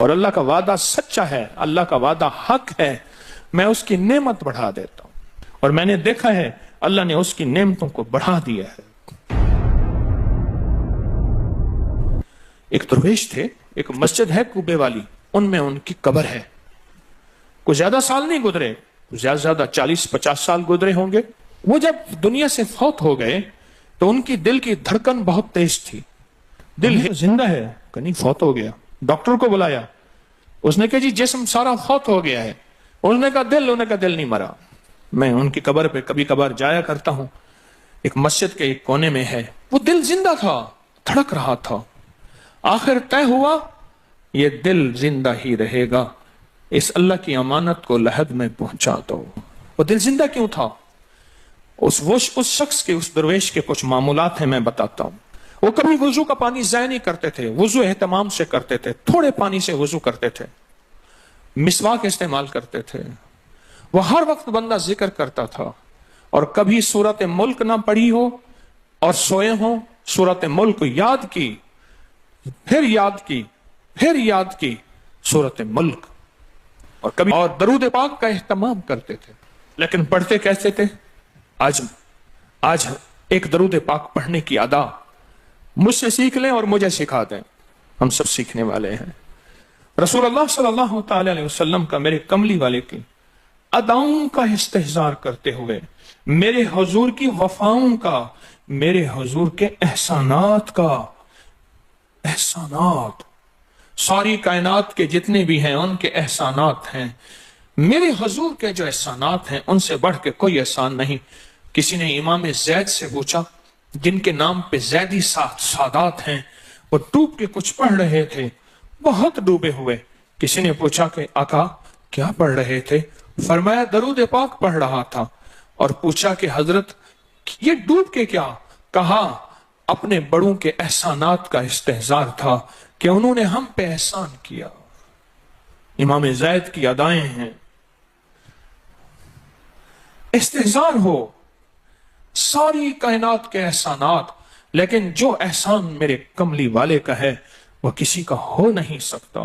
اور اللہ کا وعدہ سچا ہے، اللہ کا وعدہ حق ہے، میں اس کی نعمت بڑھا دیتا ہوں، اور میں نے دیکھا ہے اللہ نے اس کی نعمتوں کو بڑھا دیا ہے۔ ایک درویش تھے، ایک مسجد ہے کوبے والی، ان میں ان کی قبر ہے۔ کچھ زیادہ سال نہیں گزرے، زیادہ سے زیادہ 40-50 سال گزرے ہوں گے۔ وہ جب دنیا سے فوت ہو گئے تو ان کی دل کی دھڑکن بہت تیز تھی۔ دل زندہ ہے کہ نہیں، فوت ہو گیا۔ ڈاکٹر کو بلایا، اس نے کہا جی جسم سارا فوت ہو گیا ہے۔ اس نے کہا دل، انہوں نے کہا دل نہیں مرا۔ میں ان کی قبر پہ کبھی کبھار جایا کرتا ہوں، ایک مسجد کے ایک کونے میں ہے، وہ دل زندہ تھا، دھڑک رہا تھا۔ آخر طے ہوا یہ دل زندہ ہی رہے گا، اس اللہ کی امانت کو لحد میں پہنچا دو۔ وہ دل زندہ کیوں تھا؟ اس شخص کے، اس درویش کے کچھ معمولات ہیں، میں بتاتا ہوں۔ وہ کبھی وضو کا پانی ضائع نہیں کرتے تھے، وضو اہتمام سے کرتے تھے، تھوڑے پانی سے وضو کرتے تھے، مسواک استعمال کرتے تھے۔ وہ ہر وقت بندہ ذکر کرتا تھا، اور کبھی سورت ملک نہ پڑھی ہو اور سوئے ہوں، سورت ملک یاد کی، پھر یاد کی، پھر یاد کی سورت ملک، اور کبھی اور درود پاک کا اہتمام کرتے تھے۔ لیکن پڑھتے کیسے تھے؟ آج ایک درود پاک پڑھنے کی ادا مجھ سے سیکھ لیں اور مجھے سکھا دیں، ہم سب سیکھنے والے ہیں۔ رسول اللہ صلی اللہ تعالی علیہ وسلم کا، میرے کملی والے کی اداؤں کا استحضار کرتے ہوئے، میرے حضور کی وفاؤں کا، میرے حضور کے احسانات کا، احسانات ساری کائنات کے جتنے بھی ہیں ان کے احسانات ہیں۔ میرے حضور کے جو احسانات ہیں ان سے بڑھ کے کوئی احسان نہیں۔ کسی نے امام زید سے پوچھا، جن کے نام پہ زیدی سادات ہیں، وہ ڈوب کے کچھ پڑھ رہے تھے، بہت ڈوبے ہوئے۔ کسی نے پوچھا کہ آقا کیا پڑھ رہے تھے؟ فرمایا درود پاک پڑھ رہا تھا۔ اور پوچھا کہ حضرت یہ ڈوب کے کیا؟ کہا اپنے بڑوں کے احسانات کا استحضار تھا کہ انہوں نے ہم پہ احسان کیا۔ امام زید کی ادائیں ہیں، استحضار ہو ساری کائنات کے احسانات، لیکن جو احسان میرے کملی والے کا ہے وہ کسی کا ہو نہیں سکتا،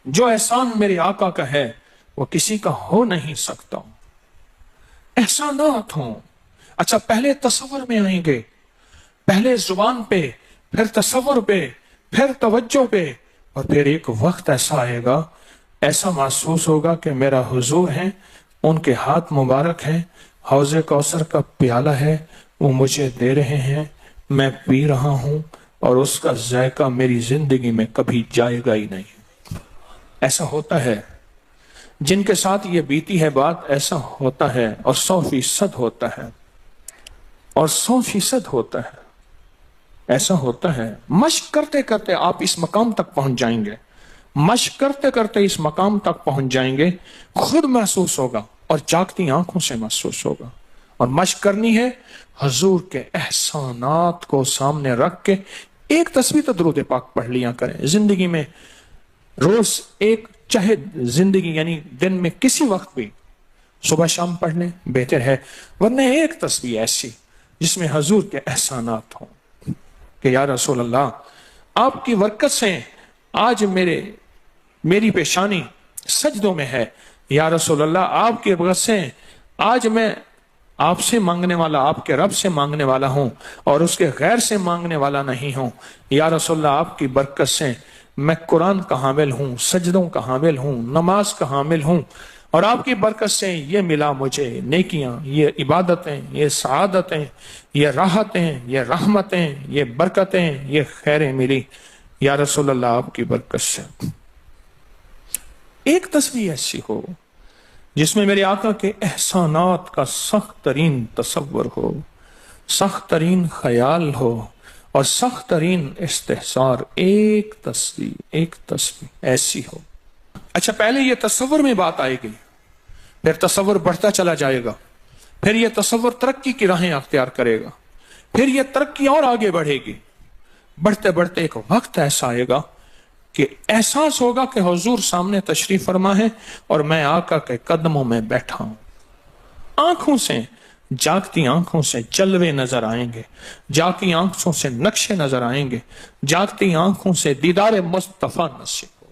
جو احسان میرے آقا کا ہے وہ کسی کا ہو نہیں سکتا۔ احسانات ہوں۔ اچھا، پہلے تصور میں آئیں گے، پہلے زبان پہ، پھر تصور پہ، پھر توجہ پہ، اور پھر ایک وقت ایسا آئے گا، ایسا محسوس ہوگا کہ میرا حضور ہے، ان کے ہاتھ مبارک ہیں، حوض کوثر کا پیالہ ہے، وہ مجھے دے رہے ہیں، میں پی رہا ہوں، اور اس کا ذائقہ میری زندگی میں کبھی جائے گا ہی نہیں۔ ایسا ہوتا ہے، جن کے ساتھ یہ بیتی ہے بات، ایسا ہوتا ہے، اور 100% ہوتا ہے، اور 100% ہوتا ہے، ایسا ہوتا ہے۔ مشق کرتے کرتے آپ اس مقام تک پہنچ جائیں گے، مشق کرتے کرتے اس مقام تک پہنچ جائیں گے، خود محسوس ہوگا اور جاگتی آنکھوں سے محسوس ہوگا۔ اور مشق کرنی ہے حضور کے احسانات کو سامنے رکھ کے۔ ایک تسبیح تو درود پاک پڑھ لیا کریں زندگی میں، روز ایک، چاہے زندگی یعنی دن میں کسی وقت بھی صبح شام پڑھ لیں، بہتر ہے، ورنہ ایک تسبیح ایسی جس میں حضور کے احسانات ہوں کہ یا رسول اللہ آپ کی برکت سے آج میری پیشانی سجدوں میں ہے، یا رسول اللہ آپ کی برکت سے آج میں آپ سے مانگنے والا، آپ کے رب سے مانگنے والا ہوں، اور اس کے غیر سے مانگنے والا نہیں ہوں۔ یا رسول اللہ آپ کی برکت سے میں قرآن کا حامل ہوں، سجدوں کا حامل ہوں، نماز کا حامل ہوں، اور آپ کی برکت سے یہ ملا مجھے نیکیاں، یہ عبادتیں، یہ سعادتیں، یہ راحتیں، یہ رحمتیں، یہ برکتیں، یہ خیریں ملی یا رسول اللہ آپ کی برکت سے۔ ایک تسبیح ایسی ہو جس میں میرے آقا کے احسانات کا سخت ترین تصور ہو، سخت ترین خیال ہو، اور سخت ترین استحضار۔ ایک تسبیح ایسی ہو۔ اچھا، پہلے یہ تصور میں بات آئے گی، پھر تصور بڑھتا چلا جائے گا، پھر یہ تصور ترقی کی راہیں اختیار کرے گا، پھر یہ ترقی اور آگے بڑھے گی۔ بڑھتے بڑھتے ایک وقت ایسا آئے گا کہ احساس ہوگا کہ حضور سامنے تشریف فرما ہے اور میں آقا کے قدموں میں بیٹھا ہوں۔ آنکھوں سے، جاگتی آنکھوں سے جلوے نظر آئیں گے، جاگتی آنکھوں سے نقشے نظر آئیں گے، جاگتی آنکھوں سے دیدار مصطفیٰ نصیب ہو۔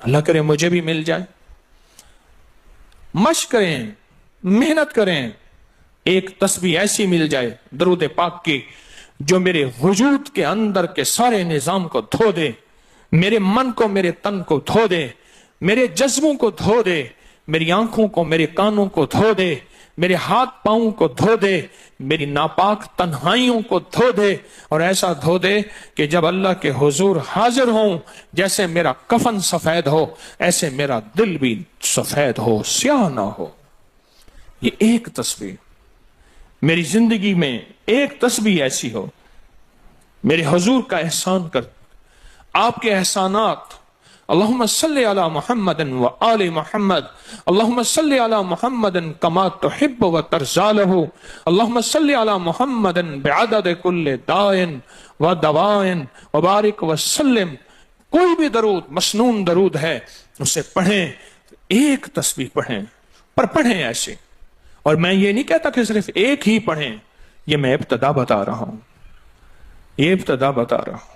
اللہ کرے مجھے بھی مل جائے. مشق کریں, محنت کریں, ایک تسبیح ایسی مل جائے درود پاک کی جو میرے وجود کے اندر کے سارے نظام کو دھو دے, میرے من کو, میرے تن کو دھو دے, میرے جذبوں کو دھو دے, میری آنکھوں کو, میرے کانوں کو دھو دے, میرے ہاتھ پاؤں کو دھو دے, میری ناپاک تنہائیوں کو دھو دے, اور ایسا دھو دے کہ جب اللہ کے حضور حاضر ہوں جیسے میرا کفن سفید ہو ایسے میرا دل بھی سفید ہو, سیاہ نہ ہو. یہ ایک تسبیح میری زندگی میں, ایک تسبیح ایسی ہو. میرے حضور کا احسان کر, آپ کے احسانات. اللہم صلی علی محمد و آل محمد, اللہم صلی علی محمد کما تحب و ترضى له, اللہم صلی علی محمد بعدد کل دائن و دوائن وبارک وسلم. کوئی بھی درود, مسنون درود ہے, اسے پڑھیں, ایک تسبیح پڑھیں, پر پڑھیں ایسے. اور میں یہ نہیں کہتا کہ صرف ایک ہی پڑھیں, یہ میں ابتدا بتا رہا ہوں, یہ ابتدا بتا رہا ہوں.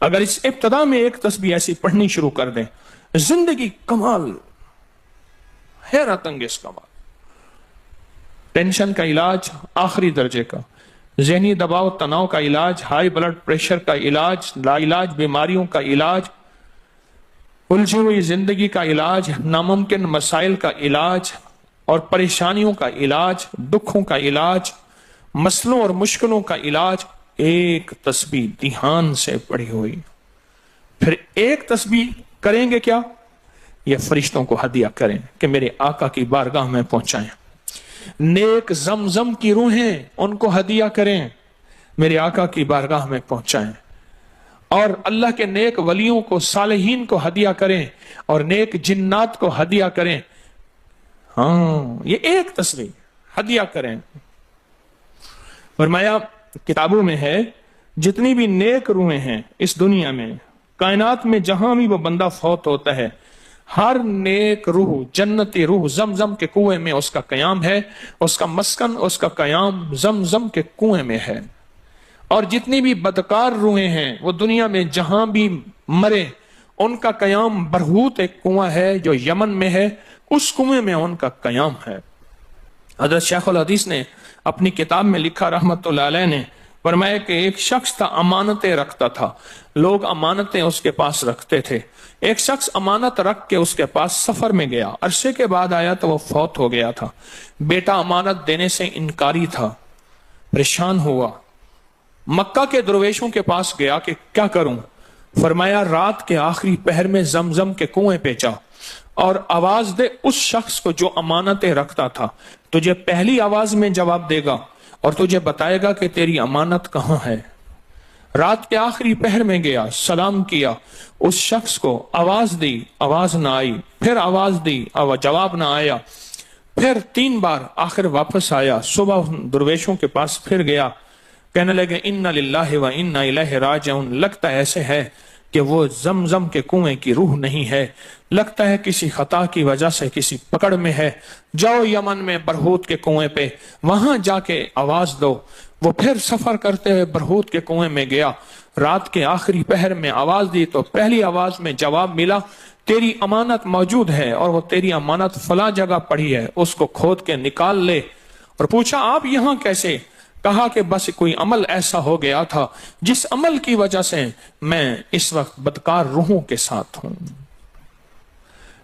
اگر اس ابتدا میں ایک تسبیح ایسی پڑھنی شروع کر دیں, زندگی کمال, حیرت انگیز کمال. ٹینشن کا علاج آخری درجے کا, ذہنی دباؤ تناؤ کا علاج, ہائی بلڈ پریشر کا علاج, لا علاج بیماریوں کا علاج, الجھی ہوئی زندگی کا علاج, ناممکن مسائل کا علاج اور پریشانیوں کا علاج, دکھوں کا علاج, مسئلوں اور مشکلوں کا علاج, ایک تسبیح دھیان سے پڑھی ہوئی. پھر ایک تسبیح کریں گے کیا, یہ فرشتوں کو ہدیہ کریں کہ میرے آقا کی بارگاہ میں پہنچائیں. نیک زمزم کی روحیں ان کو ہدیہ کریں, میرے آقا کی بارگاہ میں پہنچائیں. اور اللہ کے نیک ولیوں کو, صالحین کو ہدیہ کریں, اور نیک جنات کو ہدیہ کریں. ہاں, یہ ایک تسبیح ہدیہ کریں. فرمایا کتابوں میں ہے جتنی بھی نیک روحیں ہیں اس دنیا میں, کائنات میں جہاں بھی وہ بندہ فوت ہوتا ہے, ہر نیک روح, جنتی روح زمزم کے کنویں میں اس کا قیام ہے, اس کا مسکن, اس کا قیام زمزم کے کنویں میں ہے. اور جتنی بھی بدکار روحیں ہیں وہ دنیا میں جہاں بھی مرے, ان کا قیام برہوت ایک کنواں ہے جو یمن میں ہے, اس کنویں میں ان کا قیام ہے. حضرت شیخ الحدیث نے اپنی کتاب میں لکھا رحمت اللہ علیہ نے, فرمایا کہ ایک شخص تھا امانتیں رکھتا تھا, لوگ امانتیں اس کے پاس رکھتے تھے. ایک شخص امانت رکھ کے اس کے پاس سفر میں گیا, عرصے کے بعد آیا تو وہ فوت ہو گیا تھا. بیٹا امانت دینے سے انکاری تھا, پریشان ہوا, مکہ کے درویشوں کے پاس گیا کہ کیا کروں. فرمایا رات کے آخری پہر میں زمزم کے کنویں پہ جا اور آواز دے اس شخص کو جو امانتیں رکھتا تھا, تجھے پہلی آواز میں جواب دے گا اور تجھے بتائے گا کہ تیری امانت کہاں ہے. رات کے آخری پہر میں گیا, سلام کیا, اس شخص کو آواز دی, آواز نہ آئی, پھر آواز دی, جواب نہ آیا, پھر 3 بار, آخر واپس آیا. صبح درویشوں کے پاس پھر گیا, کہنے لگے انا للہ و انا الیہ راجعون. لگتا ایسے ہے کہ وہ زمزم کے کنویں کی روح نہیں ہے, لگتا ہے کسی خطا کی وجہ سے کسی پکڑ میں ہے. جاؤ یمن میں برہوت کے کنویں پہ, وہاں جا کے آواز دو. وہ پھر سفر کرتے ہوئے برہوت کے کنویں میں گیا, رات کے آخری پہر میں آواز دی تو پہلی آواز میں جواب ملا, تیری امانت موجود ہے اور وہ تیری امانت فلاں جگہ پڑی ہے, اس کو کھود کے نکال لے. اور پوچھا آپ یہاں کیسے؟ کہا کہ بس کوئی عمل ایسا ہو گیا تھا جس عمل کی وجہ سے میں اس وقت بدکار روحوں کے ساتھ ہوں.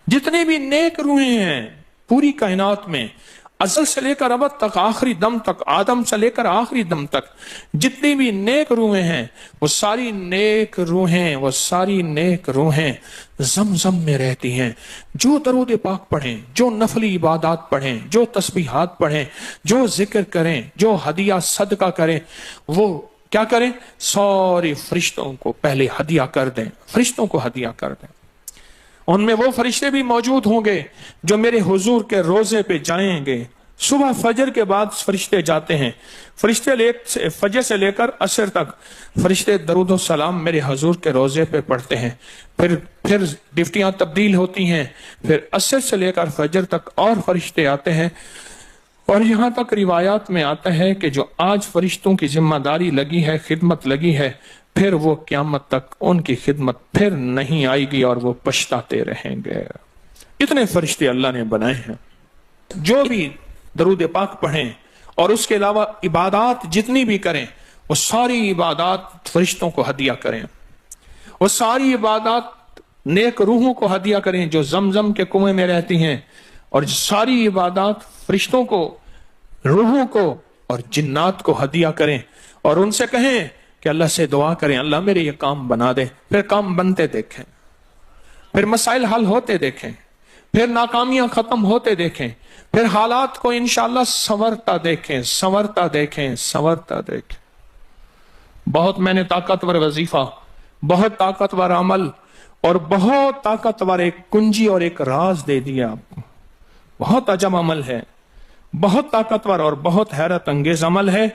جتنے بھی نیک روحیں ہیں پوری کائنات میں, ازل سے لے کر ابد تک, آخری دم تک, آدم سے لے کر آخری دم تک, جتنی بھی نیک روحیں ہیں وہ ساری نیک روحیں, وہ ساری نیک روحیں زمزم میں رہتی ہیں. جو درود پاک پڑھیں, جو نفلی عبادات پڑھیں, جو تسبیحات پڑھیں, جو ذکر کریں, جو ہدیہ صدقہ کریں, وہ کیا کریں, سارے فرشتوں کو پہلے ہدیہ کر دیں, فرشتوں کو ہدیہ کر دیں. ان میں وہ فرشتے بھی موجود ہوں گے جو میرے حضور کے روزے پہ جائیں گے. صبح فجر کے بعد فرشتے جاتے ہیں, فرشتے فجر سے لے کر عصر تک فرشتے درود و سلام میرے حضور کے روزے پہ پڑھتے ہیں. پھر ڈیوٹیاں تبدیل ہوتی ہیں, پھر عصر سے لے کر فجر تک اور فرشتے آتے ہیں. اور یہاں تک روایات میں آتا ہے کہ جو آج فرشتوں کی ذمہ داری لگی ہے, خدمت لگی ہے, پھر وہ قیامت تک ان کی خدمت پھر نہیں آئے گی اور وہ پچھتاتے رہیں گے۔ اتنے فرشتے اللہ نے بنائے ہیں، جو بھی درود پاک پڑھیں اور اس کے علاوہ عبادات جتنی بھی کریں، وہ ساری عبادات فرشتوں کو ہدیہ کریں، وہ ساری عبادات نیک روحوں کو ہدیہ کریں جو زمزم کے کنویں میں رہتی ہیں، اور ساری عبادات فرشتوں کو، روحوں کو اور جنات کو ہدیہ کریں، اور ان سے کہیں کہ اللہ سے دعا کریں اللہ میرے یہ کام بنا دے۔ پھر کام بنتے دیکھیں، پھر مسائل حل ہوتے دیکھیں، پھر ناکامیاں ختم ہوتے دیکھیں، پھر حالات کو انشاءاللہ سنورتا دیکھیں، سنورتا دیکھیں، سنورتا دیکھیں۔ بہت میں نے طاقتور وظیفہ، بہت طاقتور عمل اور بہت طاقتور ایک کنجی اور ایک راز دے دیا آپ کو۔ بہت عجب عمل ہے، بہت طاقتور اور بہت حیرت انگیز عمل ہے،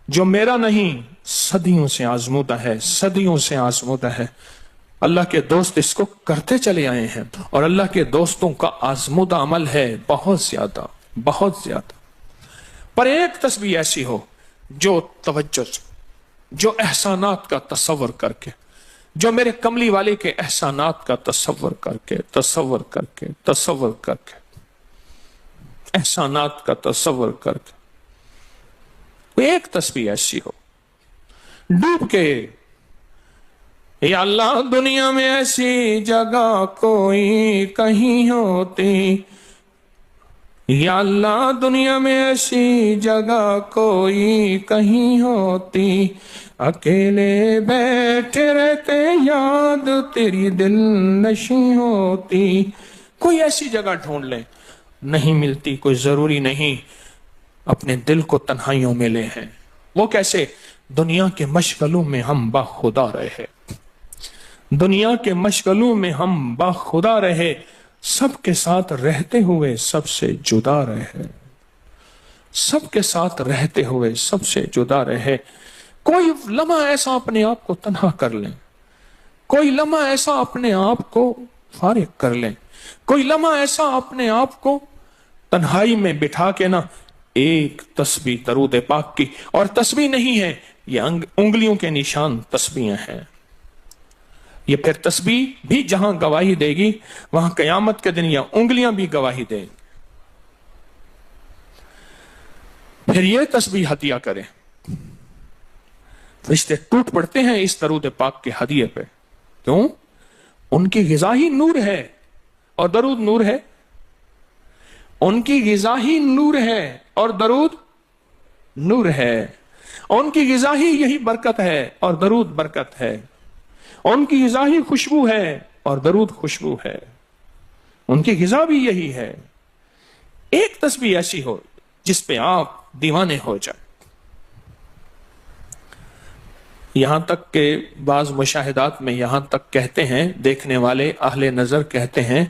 جو میرا نہیں، صدیوں سے آزمودہ ہے، صدیوں سے آزمودہ ہے۔ اللہ کے دوست اس کو کرتے چلے آئے ہیں، اور اللہ کے دوستوں کا آزمودہ عمل ہے بہت زیادہ، بہت زیادہ۔ پر ایک تسبیح ایسی ہو جو توجہ، جو احسانات کا تصور کر کے، جو میرے کملی والے کے احسانات کا تصور کر کے، تصور کر کے، تصور کر کے، احسانات کا تصور کر کے، ایک تسبیح ایسی ہو ڈوب کے، یا اللہ دنیا میں ایسی جگہ کوئی کہیں ہوتی، یا اللہ دنیا میں ایسی جگہ کوئی کہیں ہوتی، اکیلے بیٹھے رہتے یاد تیری دل نشیں ہوتی۔ کوئی ایسی جگہ ڈھونڈ لیں، نہیں ملتی، کوئی ضروری نہیں اپنے دل کو تنہائیوں میں لے ہیں۔ وہ کیسے؟ دنیا کے مشغلوں میں ہم باخدا رہے، دنیا کے مشغلوں میں ہم باخدا رہے، سب کے ساتھ رہتے ہوئے سب سے جدا رہے، سب کے ساتھ رہتے ہوئے سب سے جدا رہے۔ کوئی لمحہ ایسا اپنے آپ کو تنہا کر لیں، کوئی لمحہ ایسا اپنے آپ کو فارغ کر لیں، کوئی لمحہ ایسا اپنے آپ کو تنہائی میں بٹھا کے نا ایک تسبیح درود پاک کی، اور تسبیح نہیں ہے یہ انگلیوں کے نشان تسبیحیں ہیں۔ یہ پھر تسبیح بھی جہاں گواہی دے گی وہاں قیامت کے دن یہ انگلیاں بھی گواہی دیں گی۔ پھر یہ تسبیح ہدیہ کریں، فرشتے ٹوٹ پڑتے ہیں اس درود پاک کے ہدیے پہ۔ کیوں؟ ان کی غذا ہی نور ہے، اور درود نور ہے۔ ان کی غذا ہی نور ہے اور درود نور ہے۔ ان کی غذا ہی یہی برکت ہے اور درود برکت ہے۔ ان کی غذا ہی خوشبو ہے اور درود خوشبو ہے۔ ان کی غذا بھی یہی ہے۔ ایک تسبیح ایسی ہو جس پہ آپ دیوانے ہو جائیں۔ یہاں تک کہ بعض مشاہدات میں یہاں تک کہتے ہیں، دیکھنے والے اہل نظر کہتے ہیں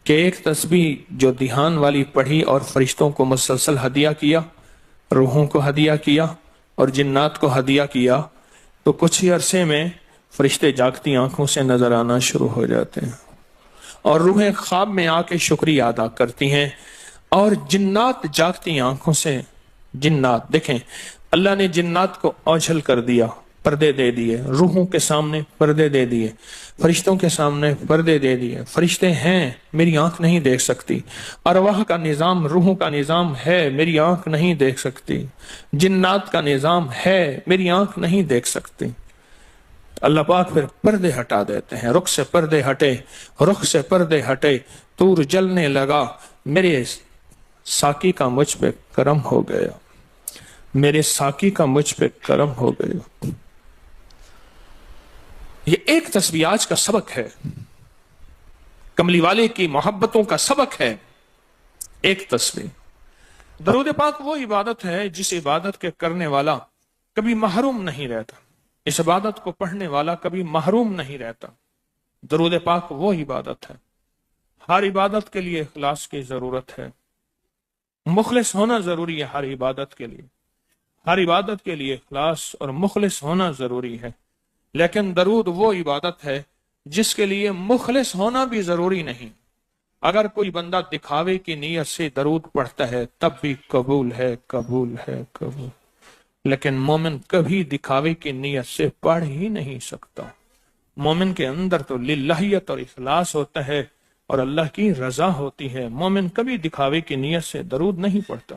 کہ ایک تسبیح جو دھیان والی پڑھی اور فرشتوں کو مسلسل ہدیہ کیا، روحوں کو ہدیہ کیا اور جنات کو ہدیہ کیا، تو کچھ ہی عرصے میں فرشتے جاگتی آنکھوں سے نظر آنا شروع ہو جاتے ہیں، اور روحیں خواب میں آ کے شکریہ ادا کرتی ہیں، اور جنات جاگتی آنکھوں سے، جنات دیکھیں اللہ نے جنات کو اوجھل کر دیا، پردے دے دیے، روحوں کے سامنے پردے دے دیے، فرشتوں کے سامنے پردے دے دیے۔ فرشتے ہیں، میری آنکھ نہیں دیکھ سکتی، ارواح کا نظام، روحوں کا نظام ہے، میری آنکھ نہیں دیکھ سکتی، جنات کا نظام ہے، میری آنکھ نہیں دیکھ سکتی۔ اللہ پاک پھر پردے ہٹا دیتے ہیں، رخ سے پردے ہٹے، رخ سے پردے ہٹے، طور جلنے لگا، میرے ساقی کا مجھ پہ کرم ہو گیا، میرے ساقی کا مجھ پہ کرم ہو گیا۔ یہ ایک تسبیح آج کا سبق ہے، کملی والے کی محبتوں کا سبق ہے، ایک تسبیح۔ درود پاک وہ عبادت ہے جس عبادت کے کرنے والا کبھی محروم نہیں رہتا، اس عبادت کو پڑھنے والا کبھی محروم نہیں رہتا۔ درود پاک وہ عبادت ہے، ہر عبادت کے لیے اخلاص کی ضرورت ہے، مخلص ہونا ضروری ہے۔ ہر عبادت کے لیے، ہر عبادت کے لیے اخلاص اور مخلص ہونا ضروری ہے، لیکن درود وہ عبادت ہے جس کے لیے مخلص ہونا بھی ضروری نہیں۔ اگر کوئی بندہ دکھاوے کی نیت سے درود پڑھتا ہے تب بھی قبول ہے، قبول ہے، قبول۔ لیکن مومن کبھی دکھاوے کی نیت سے پڑھ ہی نہیں سکتا۔ مومن کے اندر تو للہیت اور اخلاص ہوتا ہے اور اللہ کی رضا ہوتی ہے۔ مومن کبھی دکھاوے کی نیت سے درود نہیں پڑھتا۔